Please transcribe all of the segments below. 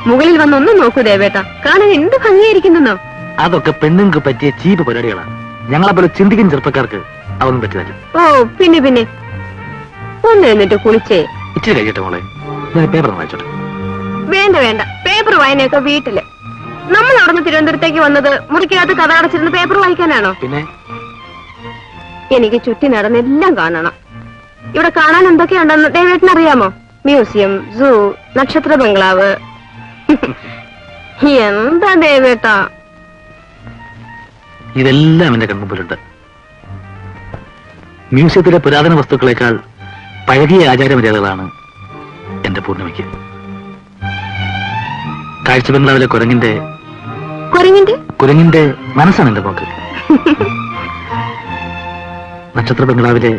മുകളിൽ വന്നൊന്നും നോക്കൂ ദേവേട്ട, കാണാൻ എന്ത് ഭംഗിയായിരിക്കുന്നോ. അതൊക്കെ പെണ്ണുങ്ങൾക്ക് പറ്റിയ ചീപ്പ് പരിപാടികളാണ്. ഞങ്ങളെപ്പോലെ ചിന്തിക്കുന്ന ചെറുപ്പക്കാർക്ക് അതൊന്നും പറ്റില്ല. ഓ പിന്നെ പിന്നെ ഒന്ന് എന്നിട്ട് കുളിച്ചേ. ഇച്ചിരി കഴിയട്ടെ മോളെ, ഞാൻ പേപ്പർ വായിച്ചോട്ടെ. വേണ്ട വേണ്ട, പേപ്പർ വായനയൊക്കെ വീട്ടില്. നമ്മൾ അവിടുന്ന് തിരുവനന്തപുരത്തേക്ക് വന്നത് മുറിക്കകത്ത് കഥ അടച്ചിരുന്ന് പേപ്പർ വായിക്കാനാണോ? പിന്നെ എനിക്ക് ചുറ്റി നടന്നെല്ലാം കാണണം. ഇവിടെ കാണാൻ എന്തൊക്കെയുണ്ടെന്ന് ദേവേട്ടന് അറിയാമോ? മ്യൂസിയം, സൂ, നക്ഷത്ര ബംഗ്ലാവ്. എന്താ ദേവേട്ടാ? ഇതെല്ലാം എന്റെ കൺമുമ്പിലുണ്ട്. മ്യൂസിയത്തിലെ പുരാതന വസ്തുക്കളെക്കാൾ പഴകിയ ആചാരമര്യാദകളാണ് എന്റെ പൂർണ്ണിമയ്ക്ക്. കാഴ്ച ബംഗ്ലാവിലെ കുരങ്ങിന്റെ മനസ്സാണ് എന്റെ പോക്ക്. നക്ഷത്ര ബംഗ്ലാവിലെ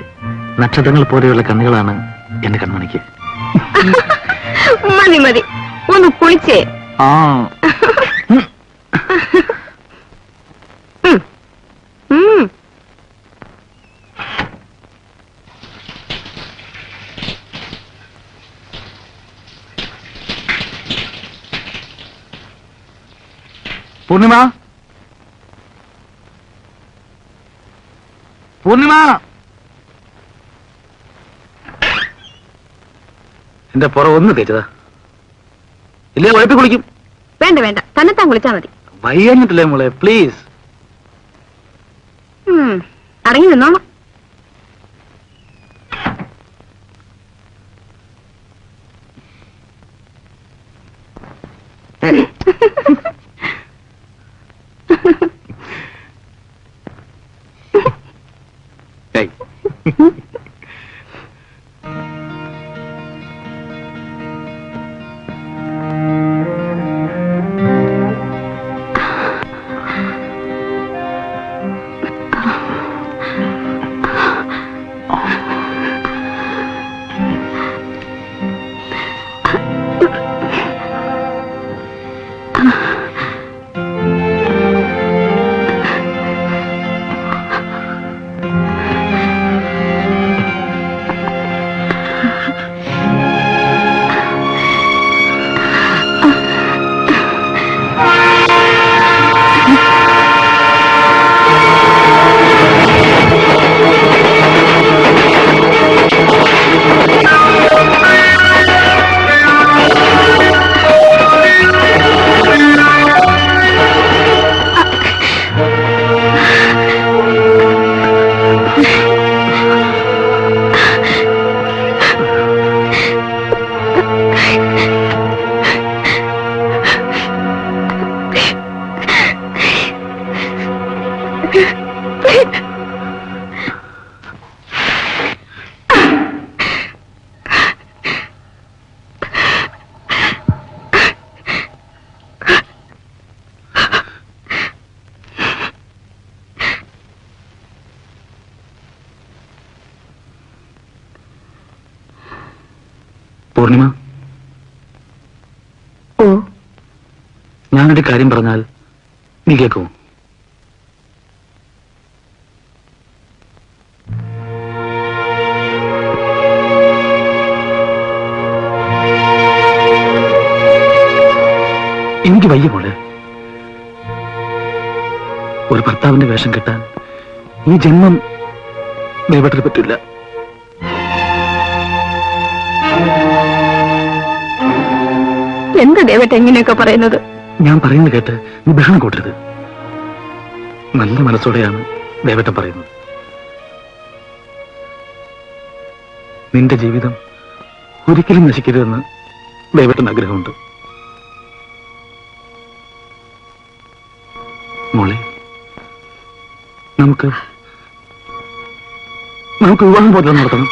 നക്ഷത്രങ്ങൾ പോലെയുള്ള കണ്ണുകളാണ് എന്റെ കൺമണിക്ക്. മതി മതി, ഒന്ന് കുളിച്ചേ. പൂർണിമ, പൂർണിമ, എന്റെ പുറം ഒന്ന് തേച്ചതാ. ഇല്ലേ ഉഴപ്പി കുളിക്കും. വേണ്ട വേണ്ട, തന്നെത്താൻ കുളിച്ചാ മതി. വയ്യഞ്ഞിട്ടില്ലേ മോളെ, പ്ലീസ്. അടങ്ങി നിന്നോളാം. പൂർണിമ, ഓ, ഞാനൊരു കാര്യം പറഞ്ഞാൽ നീ കേൾക്കുമോ? എനിക്ക് വയ്യ പോലെ. ഒരു ഭർത്താവിന്റെ വേഷം കെട്ടാൻ ഈ ജന്മം ദൈവത്തിന് പറ്റില്ല. എന്താ ദേവട്ട എങ്ങനെയൊക്കെ പറയുന്നത്? ഞാൻ പറയുന്നത് കേട്ട് നീ ബഹളം കൂട്ടരുത്. നല്ല മനസ്സോടെയാണ് ദേവട്ടൻ പറയുന്നത്. നിന്റെ ജീവിതം ഒരിക്കലും നശിക്കരുതെന്ന് ദേവട്ടൻ ആഗ്രഹമുണ്ട്. മോളെ, നമുക്ക് വിവാഹം പോലെ നടത്തണം.